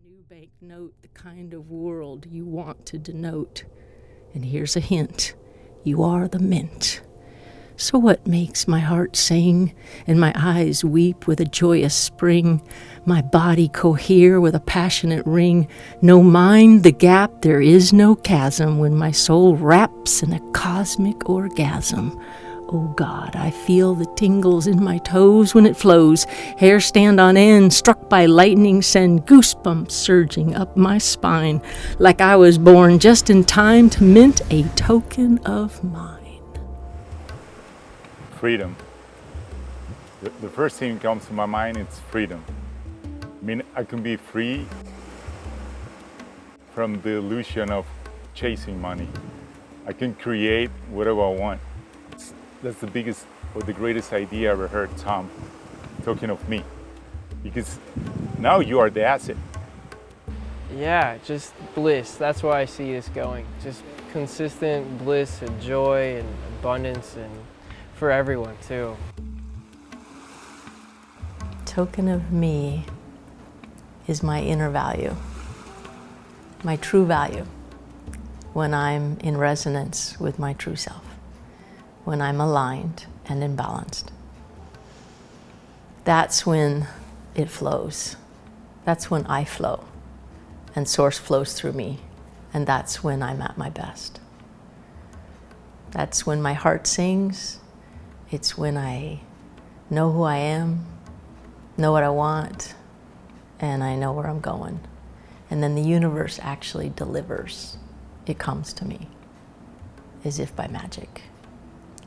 New banknote, the kind of world you want to denote. And here's a hint, you are the mint. So what makes my heart sing, and my eyes weep with a joyous spring, my body cohere with a passionate ring? No mind the gap, there is no chasm, when my soul wraps in a cosmic orgasm. Oh God, I feel the tingles in my toes when it flows. Hair stand on end, struck by lightning, send goosebumps surging up my spine, like I was born just in time to mint a token of mine. Freedom. The first thing that comes to my mind is freedom. I mean, I can be free from the illusion of chasing money. I can create whatever I want. That's the biggest or the greatest idea I ever heard Tom talking of me. Because now you are the asset. Yeah, just bliss. That's where I see this going. Just consistent bliss and joy and abundance, and for everyone too. Token of me is my inner value, my true value, when I'm in resonance with my true self, when I'm aligned and imbalanced. That's when it flows. That's when I flow and Source flows through me, and that's when I'm at my best. That's when my heart sings. It's when I know who I am, know what I want, and I know where I'm going. And then the universe actually delivers. It comes to me as if by magic.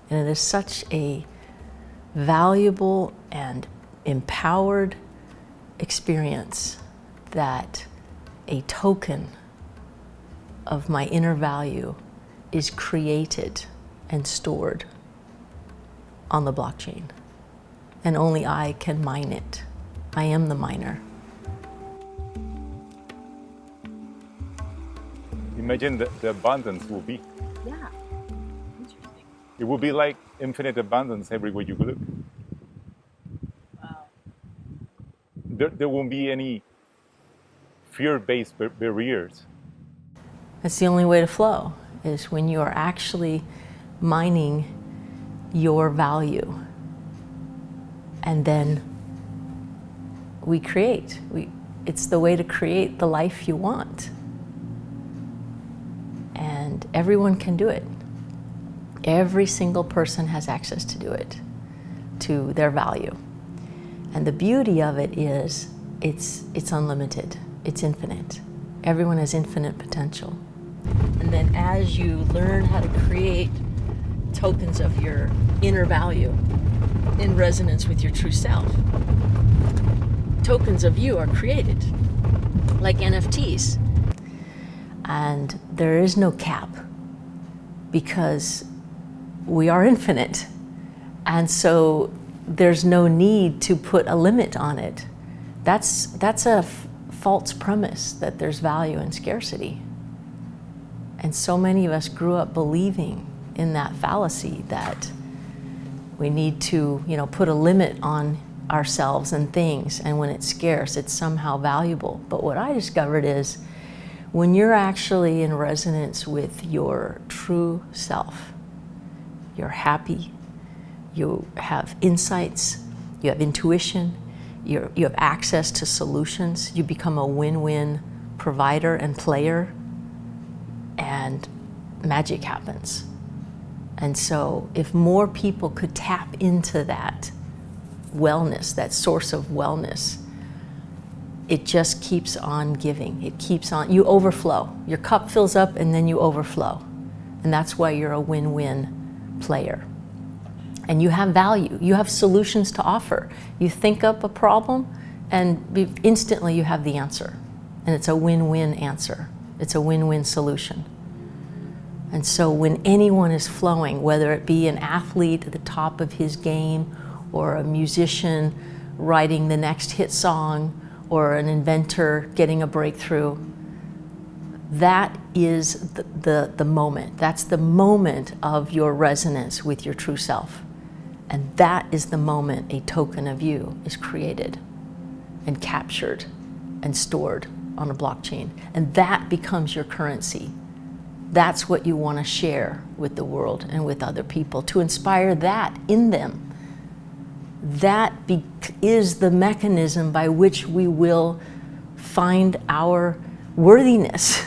And it is such a valuable and empowered experience that a token of my inner value is created and stored on the blockchain. And only I can mine it. I am the miner. Imagine the abundance will be. Yeah, interesting. It will be like infinite abundance everywhere you look. Wow. There won't be any fear-based barriers. That's the only way to flow, is when you are actually mining your value. And then we create. It's the way to create the life you want. And everyone can do it. Every single person has access to do it, to their value. And the beauty of it is it's unlimited, it's infinite. Everyone has infinite potential. And then as you learn how to create tokens of your inner value in resonance with your true self, tokens of you are created, like NFTs. And there is no cap, because we are infinite. And so there's no need to put a limit on it. That's a false premise that there's value in scarcity. And so many of us grew up believing in that fallacy that we need to, put a limit on ourselves and things, and when it's scarce, it's somehow valuable. But what I discovered is, when you're actually in resonance with your true self, you're happy, you have insights, you have intuition, you have access to solutions, you become a win-win provider and player, and magic happens. And so if more people could tap into that wellness, that source of wellness, it just keeps on giving. It keeps on, you overflow. Your cup fills up and then you overflow. And that's why you're a win-win player. And you have value, you have solutions to offer. You think up a problem and instantly you have the answer. And it's a win-win answer. It's a win-win solution. And so when anyone is flowing, whether it be an athlete at the top of his game, or a musician writing the next hit song, or an inventor getting a breakthrough, that is the moment. That's the moment of your resonance with your true self. And that is the moment a token of you is created and captured and stored on a blockchain, and that becomes your currency. That's what you want to share with the world and with other people, to inspire that in them. That is the mechanism by which we will find our worthiness.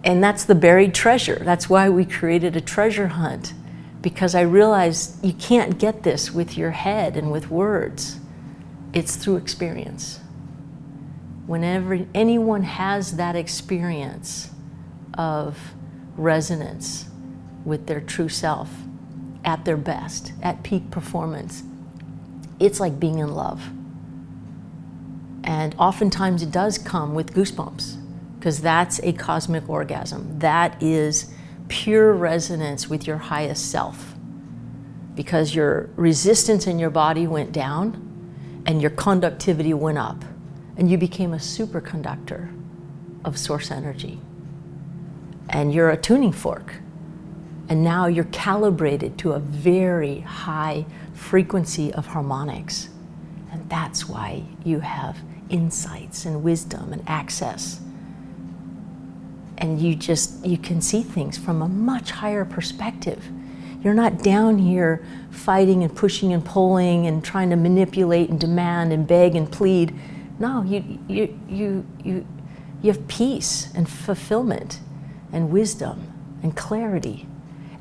And that's the buried treasure. That's why we created a treasure hunt, because I realized you can't get this with your head and with words. It's through experience. Whenever anyone has that experience of resonance with their true self at their best, at peak performance, it's like being in love. And oftentimes it does come with goosebumps, because that's a cosmic orgasm. That is pure resonance with your highest self, because your resistance in your body went down and your conductivity went up, and you became a superconductor of source energy. And you're a tuning fork, and now you're calibrated to a very high frequency of harmonics. And that's why you have insights and wisdom and access. And you can see things from a much higher perspective. You're not down here fighting and pushing and pulling and trying to manipulate and demand and beg and plead. No, you have peace and fulfillment and wisdom and clarity.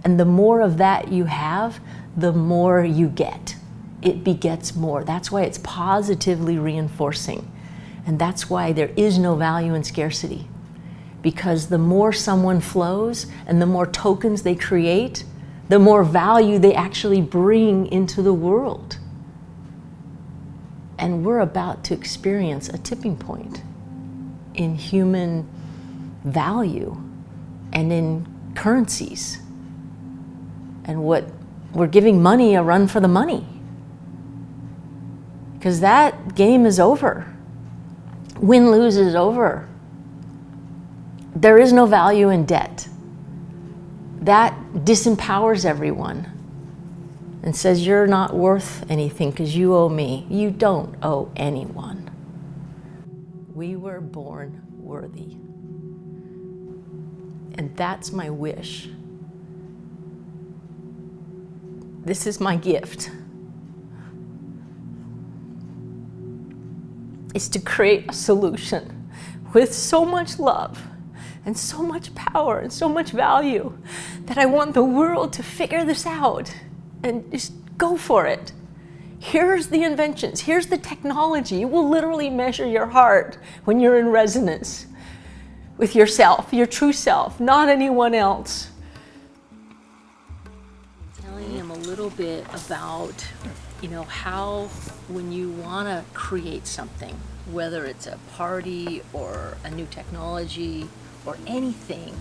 And the more of that you have, the more you get. It begets more. That's why it's positively reinforcing. And that's why there is no value in scarcity. Because the more someone flows and the more tokens they create, the more value they actually bring into the world. And we're about to experience a tipping point in human value and in currencies. And we're giving money a run for the money. Because that game is over. Win-lose is over. There is no value in debt. That disempowers everyone and says you're not worth anything because you owe me. You don't owe anyone. We were born worthy. And that's my wish. This is my gift. Is to create a solution with so much love and so much power and so much value that I want the world to figure this out and just go for it. Here's the inventions, here's the technology. It will literally measure your heart when you're in resonance with yourself, your true self, not anyone else. Telling him a little bit about, how when you want to create something, whether it's a party or a new technology or anything,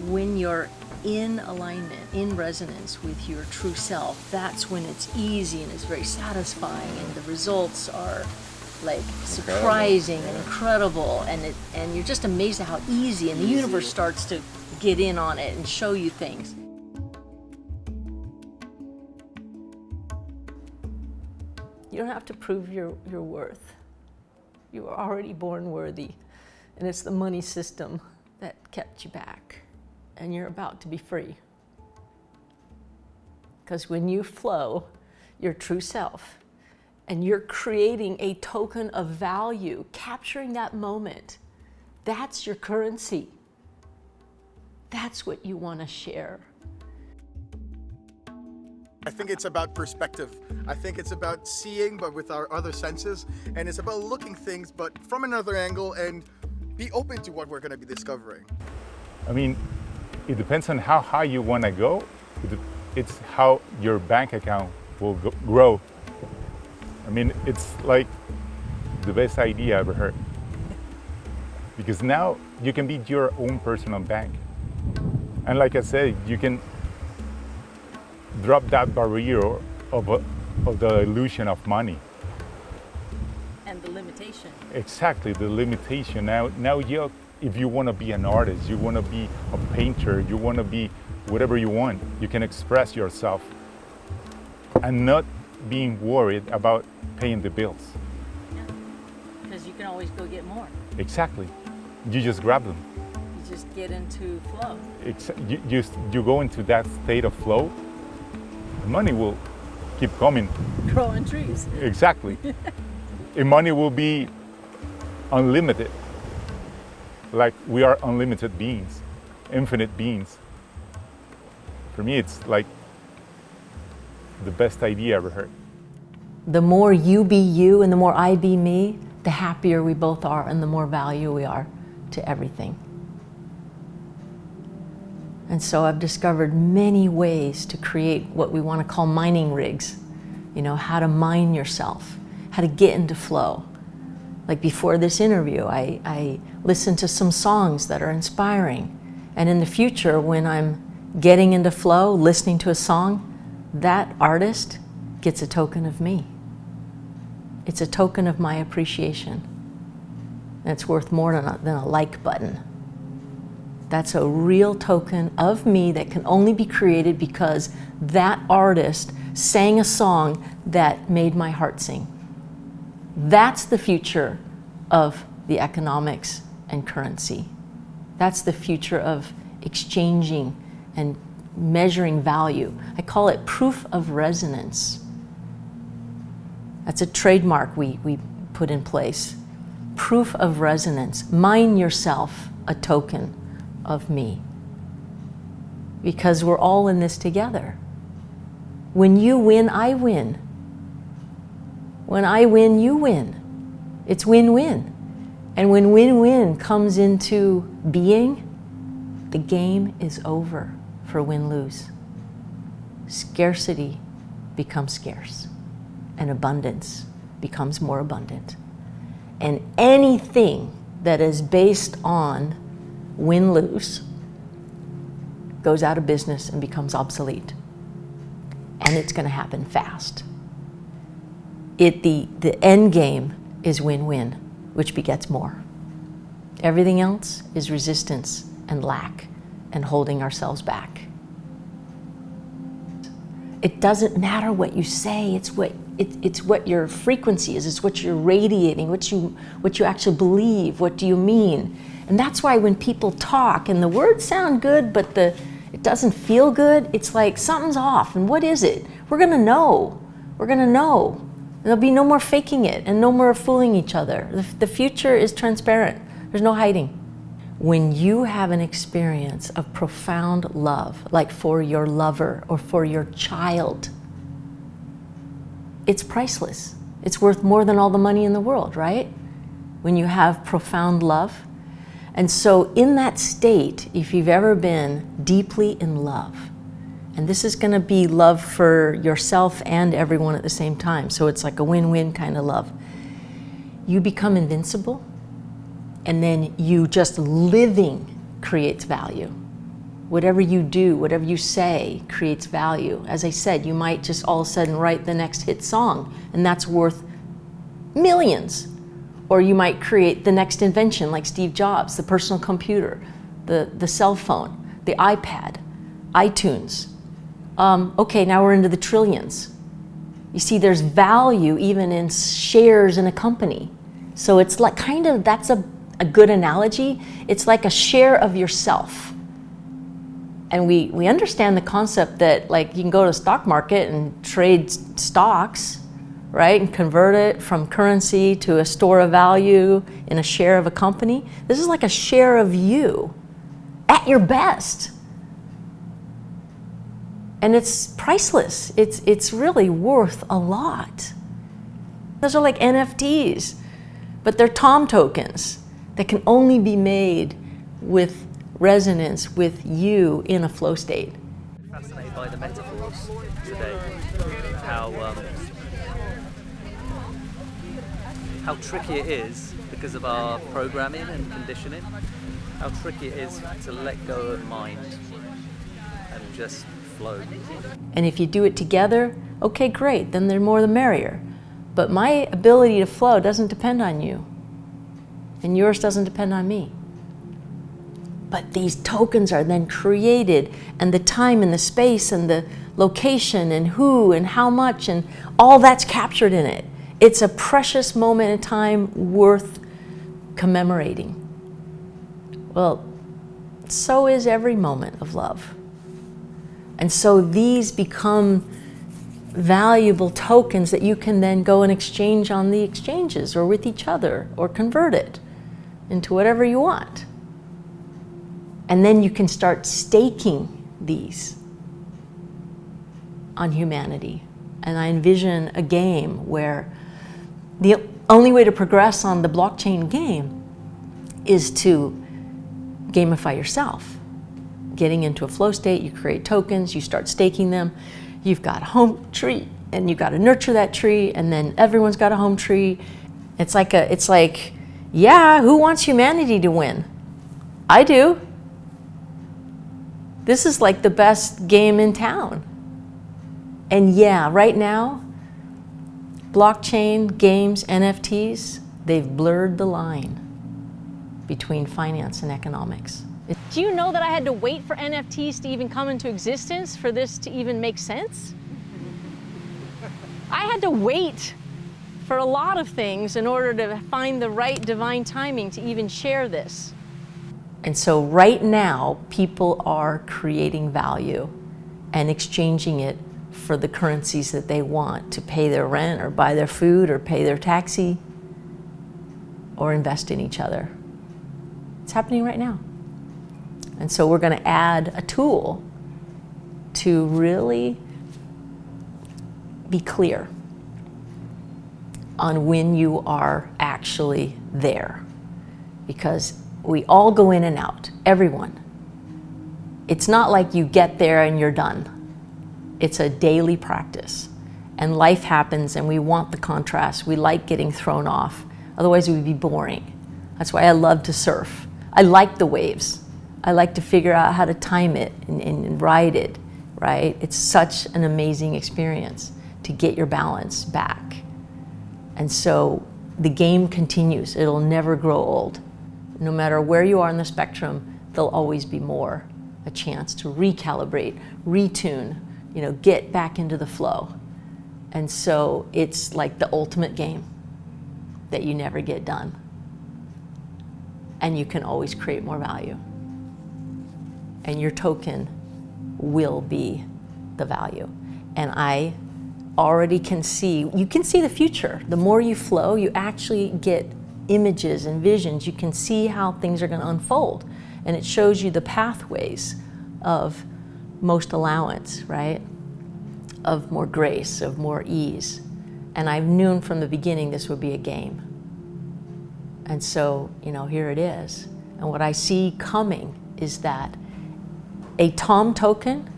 when you're in alignment, in resonance with your true self, that's when it's easy and it's very satisfying, and the results are like surprising and incredible, and you're just amazed at how easy, and the universe starts to get in on it and show you things. You don't have to prove your worth. You are already born worthy, and it's the money system that kept you back, and you're about to be free. Because when you flow your true self, and you're creating a token of value, capturing that moment, that's your currency. That's what you want to share. I think it's about perspective. I think it's about seeing, but with our other senses, and it's about looking things, but from another angle, and be open to what we're going to be discovering. I mean, it depends on how high you want to go. It's how your bank account will grow. I mean, it's like the best idea I ever heard. Because now you can be your own personal bank. And like I said, you can drop that barrier of the illusion of money. And the limitation. Exactly, the limitation. Now if you want to be an artist, you want to be a painter, you want to be whatever you want, you can express yourself and not being worried about paying the bills. Yeah, because you can always go get more. Exactly. You just grab them. You just get into flow. You go into that state of flow, the money will keep coming. Growing trees. Exactly. And money will be unlimited. Like we are unlimited beings, infinite beings. For me, it's like the best idea I ever heard. The more you be you and the more I be me, the happier we both are and the more value we are to everything. And so I've discovered many ways to create what we want to call mining rigs. You know, how to mine yourself, how to get into flow. Like before this interview, I listened to some songs that are inspiring. And in the future, when I'm getting into flow, listening to a song, that artist gets a token of me. It's a token of my appreciation. And it's worth more than a like button. That's a real token of me that can only be created because that artist sang a song that made my heart sing. That's the future of the economics and currency. That's the future of exchanging and measuring value. I call it proof of resonance. That's a trademark we put in place. Proof of resonance. Mine yourself a token of me. Because we're all in this together. When you win, I win. When I win, you win. It's win-win. And when win-win comes into being, the game is over for win-lose. Scarcity becomes scarce, and abundance becomes more abundant. And anything that is based on win-lose goes out of business and becomes obsolete. And it's going to happen fast. The end game is win-win, which begets more. Everything else is resistance and lack and holding ourselves back. It doesn't matter what you say, it's what your frequency is, it's what you're radiating, what you actually believe, what do you mean. And that's why when people talk and the words sound good, but it doesn't feel good, it's like something's off. And what is it? We're gonna know. We're gonna know. There'll be no more faking it and no more fooling each other. The future is transparent. There's no hiding. When you have an experience of profound love, like for your lover or for your child, it's priceless. It's worth more than all the money in the world, right? When you have profound love. And so in that state, if you've ever been deeply in love, and this is going to be love for yourself and everyone at the same time, so it's like a win-win kind of love, you become invincible, and then you just living creates value. Whatever you do, whatever you say creates value. As I said, you might just all of a sudden write the next hit song, and that's worth millions. Or you might create the next invention like Steve Jobs, the personal computer, the cell phone, the iPad, iTunes. Okay, now we're into the trillions. You see, there's value even in shares in a company. So it's like kind of, that's a good analogy. It's like a share of yourself. And we understand the concept that like you can go to the stock market and trade stocks, right? And convert it from currency to a store of value in a share of a company. This is like a share of you at your best. And it's priceless. It's really worth a lot. Those are like NFTs, but they're Tom tokens that can only be made with resonance with you in a flow state. Fascinated by the metaphors today. How tricky it is because of our programming and conditioning. How tricky it is to let go of mind and just flow. And if you do it together, okay, great, then the more the merrier. But my ability to flow doesn't depend on you, and yours doesn't depend on me. But these tokens are then created, and the time and the space and the location and who and how much and all that's captured in it. It's a precious moment in time worth commemorating. Well, so is every moment of love. And so these become valuable tokens that you can then go and exchange on the exchanges or with each other or convert it into whatever you want. And then you can start staking these on humanity. And I envision a game where the only way to progress on the blockchain game is to gamify yourself. Getting into a flow state, you create tokens, you start staking them. You've got a home tree and you've got to nurture that tree, and then everyone's got a home tree. It's like, yeah, who wants humanity to win? I do. This is like the best game in town. And yeah, right now, blockchain, games, NFTs, they've blurred the line between finance and economics. Do you know that I had to wait for NFTs to even come into existence for this to even make sense? I had to wait for a lot of things in order to find the right divine timing to even share this. And so right now, people are creating value and exchanging it for the currencies that they want to pay their rent or buy their food or pay their taxi or invest in each other. It's happening right now. And so we're going to add a tool to really be clear on when you are actually there. Because we all go in and out, everyone. It's not like you get there and you're done. It's a daily practice. And life happens and we want the contrast. We like getting thrown off. Otherwise it would be boring. That's why I love to surf. I like the waves. I like to figure out how to time it and ride it, right? It's such an amazing experience to get your balance back. And so the game continues. It'll never grow old. No matter where you are in the spectrum, there'll always be more, a chance to recalibrate, retune, get back into the flow. And so it's like the ultimate game that you never get done. And you can always create more value. And your token will be the value. And I already you can see the future. The more you flow, you actually get images and visions. You can see how things are going to unfold. And it shows you the pathways of most allowance, right? Of more grace, of more ease. And I knew from the beginning this would be a game. And so, here it is. And what I see coming is that a Tom token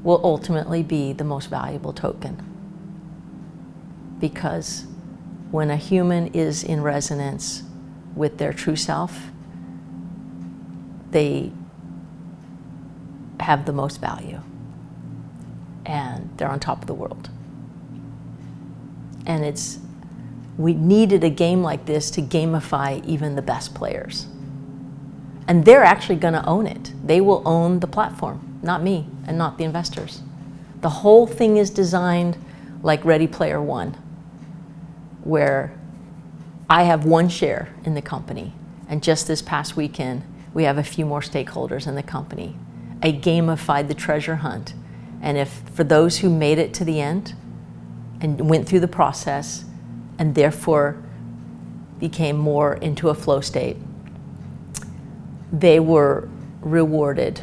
will ultimately be the most valuable token. Because when a human is in resonance with their true self, they have the most value. And they're on top of the world. And we needed a game like this to gamify even the best players. And they're actually going to own it. They will own the platform, not me and not the investors. The whole thing is designed like Ready Player One, where I have one share in the company. And just this past weekend, we have a few more stakeholders in the company. I gamified the treasure hunt. And for those who made it to the end and went through the process and therefore became more into a flow state, they were rewarded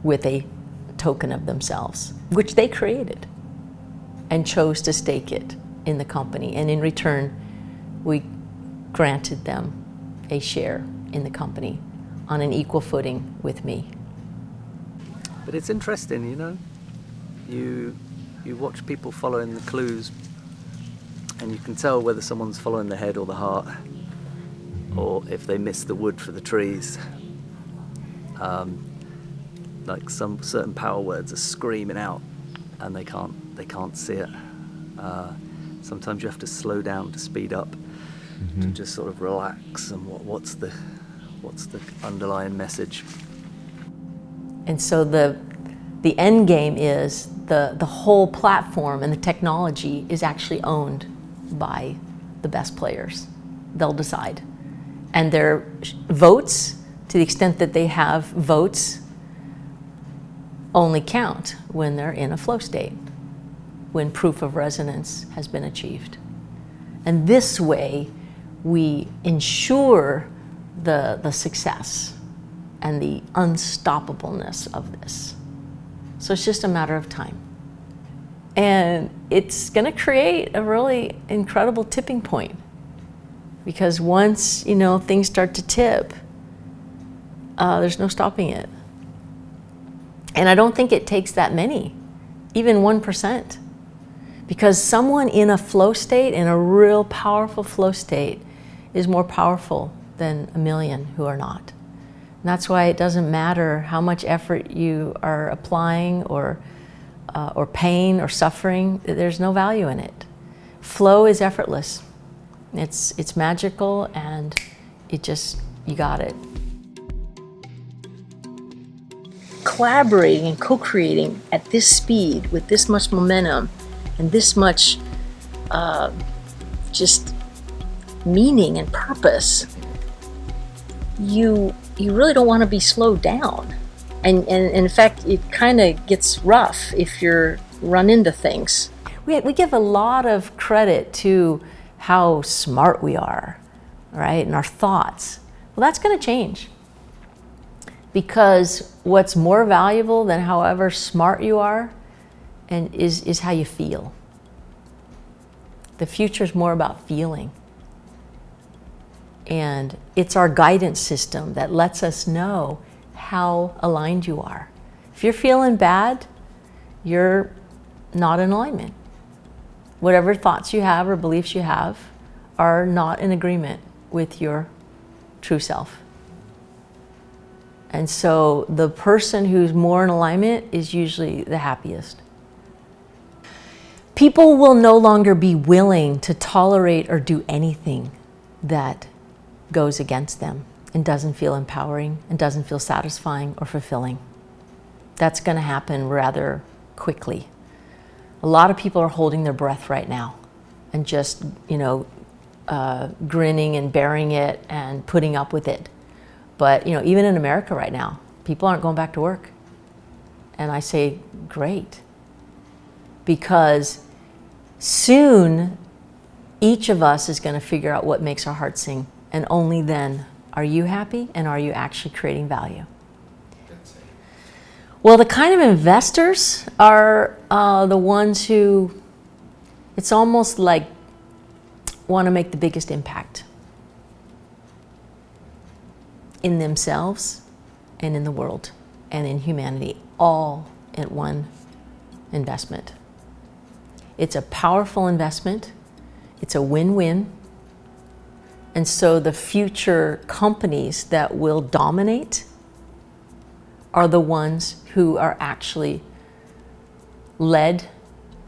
with a token of themselves, which they created and chose to stake it in the company. And in return, we granted them a share in the company on an equal footing with me. But it's interesting, you watch people following the clues and you can tell whether someone's following the head or the heart, or if they miss the wood for the trees. Like some certain power words are screaming out and they can't see it. Sometimes you have to slow down to speed up, to just sort of relax and what's the underlying message. And so the end game is the whole platform and the technology is actually owned by the best players. They'll decide. And their votes, to the extent that they have votes, only count when they're in a flow state, when proof of resonance has been achieved. And this way, we ensure the success and the unstoppableness of this. So it's just a matter of time. And it's going to create a really incredible tipping point. Because once, things start to tip, there's no stopping it. And I don't think it takes that many, even 1%. Because someone in a flow state, in a real powerful flow state, is more powerful than a million who are not. And that's why it doesn't matter how much effort you are applying or pain or suffering, there's no value in it. Flow is effortless. It's magical, and you got it. Collaborating and co-creating at this speed with this much momentum and this much just meaning and purpose, you really don't want to be slowed down. And in fact, it kind of gets rough if you're run into things. We give a lot of credit to how smart we are, right? And our thoughts. Well, that's going to change. Because what's more valuable than however smart you are is how you feel. The future is more about feeling. And it's our guidance system that lets us know how aligned you are. If you're feeling bad, you're not in alignment. Whatever thoughts you have or beliefs you have are not in agreement with your true self. And so the person who's more in alignment is usually the happiest. People will no longer be willing to tolerate or do anything that goes against them and doesn't feel empowering and doesn't feel satisfying or fulfilling. That's going to happen rather quickly. A lot of people are holding their breath right now and just, grinning and bearing it and putting up with it. But, even in America right now, people aren't going back to work. And I say, great. Because soon, each of us is going to figure out what makes our heart sing. And only then are you happy and are you actually creating value. Well, the kind of investors are the ones who, it's almost like want to make the biggest impact in themselves and in the world and in humanity, all at one investment. It's a powerful investment. It's a win-win. And so the future companies that will dominate are the ones who are actually led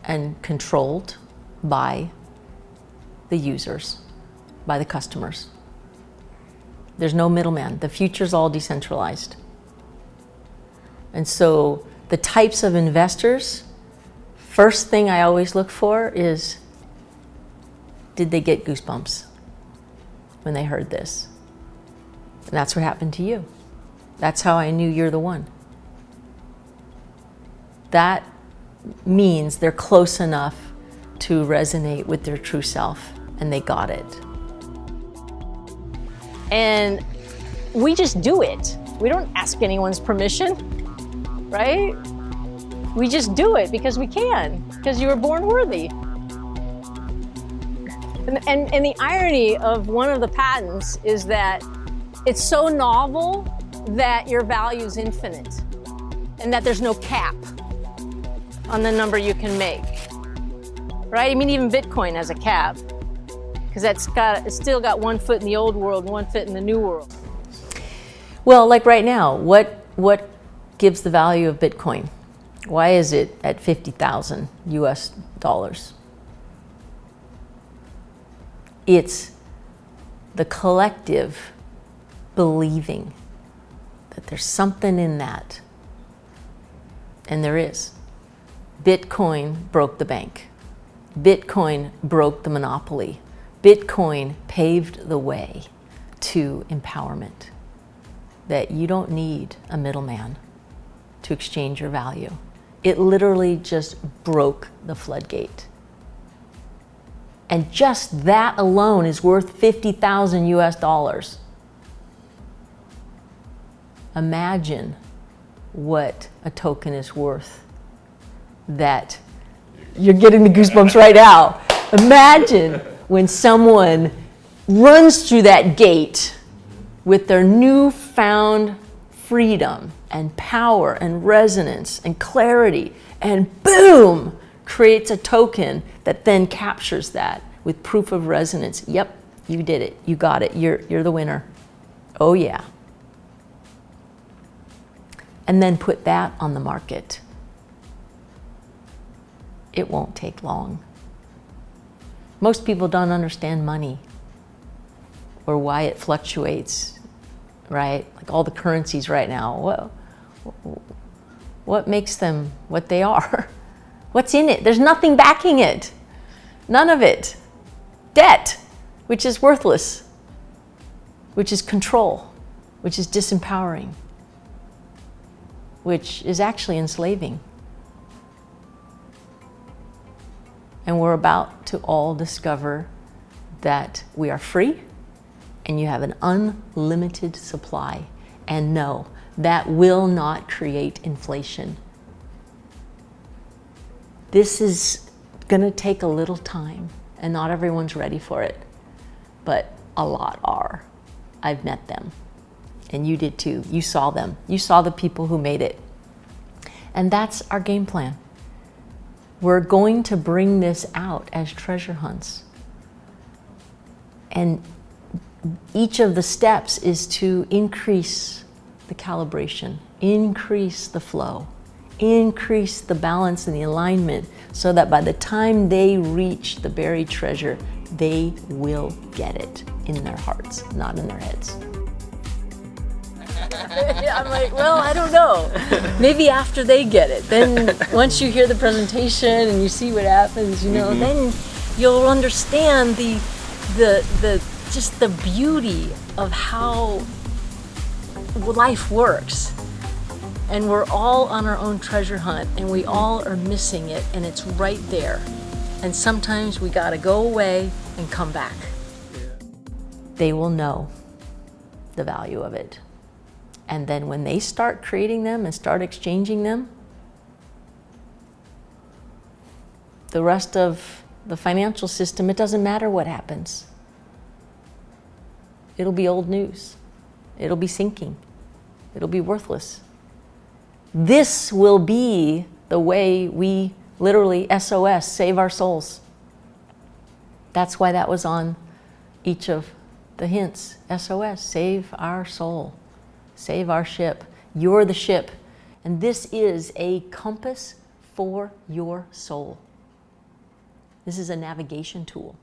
and controlled by the users, by the customers. There's no middleman. The future's all decentralized. And so the types of investors, first thing I always look for is, did they get goosebumps when they heard this? And that's what happened to you. That's how I knew you're the one. That means they're close enough to resonate with their true self, and they got it. And we just do it. We don't ask anyone's permission, right? We just do it because we can, because you were born worthy. And the irony of one of the patents is that it's so novel that your value is infinite and that there's no cap on the number you can make, right? I mean, even Bitcoin has a cap because it's still got 1 foot in the old world, 1 foot in the new world. Well, like right now, what gives the value of Bitcoin? Why is it at 50,000 US dollars? It's the collective believing that there's something in that. And there is. Bitcoin broke the bank. Bitcoin broke the monopoly. Bitcoin paved the way to empowerment, that you don't need a middleman to exchange your value. It literally just broke the floodgate. And just that alone is worth 50,000 US dollars. Imagine what a token is worth. That you're getting the goosebumps right now. Imagine when someone runs through that gate with their newfound freedom and power and resonance and clarity, and boom, creates a token that then captures that with proof of resonance. Yep, you did it. You got it. You're the winner. Oh yeah. And then put that on the market. It won't take long. Most people don't understand money or why it fluctuates, right? Like all the currencies right now. What makes them what they are? What's in it? There's nothing backing it. None of it. Debt, which is worthless, which is control, which is disempowering, which is actually enslaving. And we're about to all discover that we are free and you have an unlimited supply. And no, that will not create inflation. This is going to take a little time, and not everyone's ready for it, but a lot are. I've met them, and you did too. You saw them. You saw the people who made it. And that's our game plan. We're going to bring this out as treasure hunts. And each of the steps is to increase the calibration, increase the flow, increase the balance and the alignment, so that by the time they reach the buried treasure, they will get it in their hearts, not in their heads. I'm like, well, I don't know. Maybe after they get it. Then once you hear the presentation and you see what happens, you know, then you'll understand the just the beauty of how life works. And we're all on our own treasure hunt, and we all are missing it, and it's right there. And sometimes we gotta go away and come back. They will know the value of it. And then when they start creating them and start exchanging them, the rest of the financial system, it doesn't matter what happens. It'll be old news. It'll be sinking. It'll be worthless. This will be the way we literally SOS, save our souls. That's why that was on each of the hints. SOS, save our soul. Save our ship. You're the ship. And this is a compass for your soul. This is a navigation tool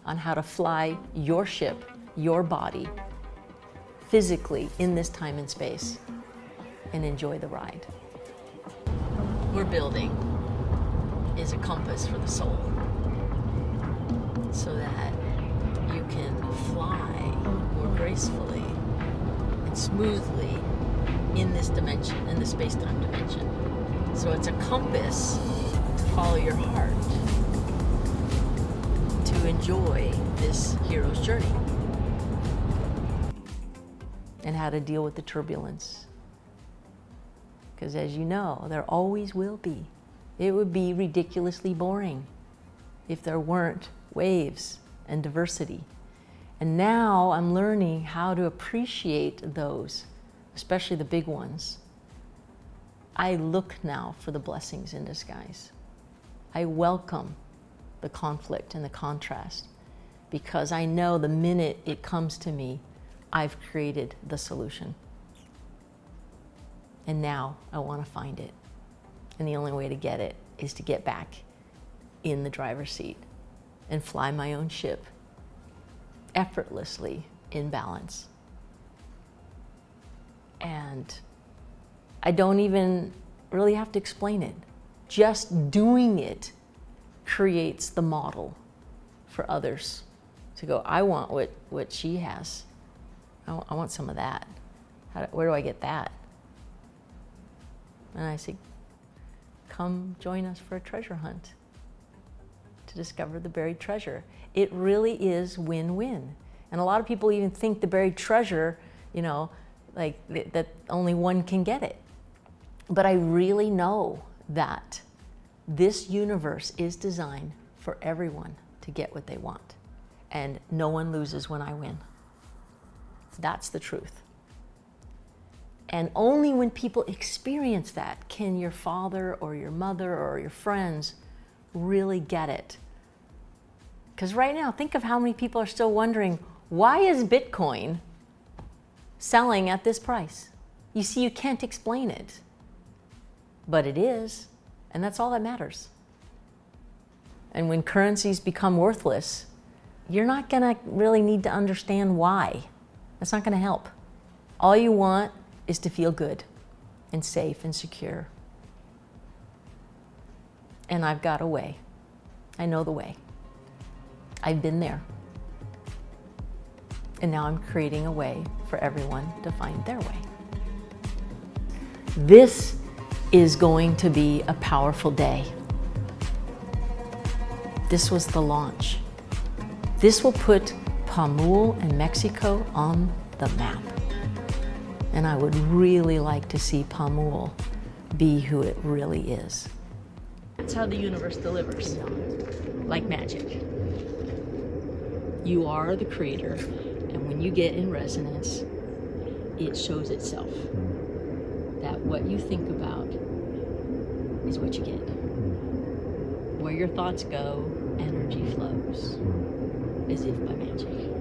on how to fly your ship, your body, physically in this time and space, and enjoy the ride. We're building is a compass for the soul, so that you can fly more gracefully and smoothly in this dimension, in the space-time dimension. So it's a compass to follow your heart, to enjoy this hero's journey, and how to deal with the turbulence. Because as you know, there always will be. It would be ridiculously boring if there weren't waves and diversity. And now I'm learning how to appreciate those, especially the big ones. I look now for the blessings in disguise. I welcome the conflict and the contrast, because I know the minute it comes to me, I've created the solution. And now I want to find it. And the only way to get it is to get back in the driver's seat and fly my own ship effortlessly in balance. And I don't even really have to explain it. Just doing it creates the model for others to go, I want what she has. I want some of that. Where do I get that? And I said, come join us for a treasure hunt to discover the buried treasure. It really is win-win. And a lot of people even think the buried treasure, you know, like that only one can get it. But I really know that this universe is designed for everyone to get what they want. And no one loses when I win. That's the truth. And only when people experience that can your father or your mother or your friends really get it. Because right now, think of how many people are still wondering, why is Bitcoin selling at this price? You see, you can't explain it. But it is, and that's all that matters. And when currencies become worthless, you're not gonna really need to understand why. That's not gonna help. All you want is to feel good and safe and secure. And I've got a way. I know the way. I've been there. And now I'm creating a way for everyone to find their way. This is going to be a powerful day. This was the launch. This will put Pamul and Mexico on the map. And I would really like to see Pamul be who it really is. That's how the universe delivers, like magic. You are the creator, and when you get in resonance, it shows itself. That what you think about is what you get. Where your thoughts go, energy flows, as if by magic.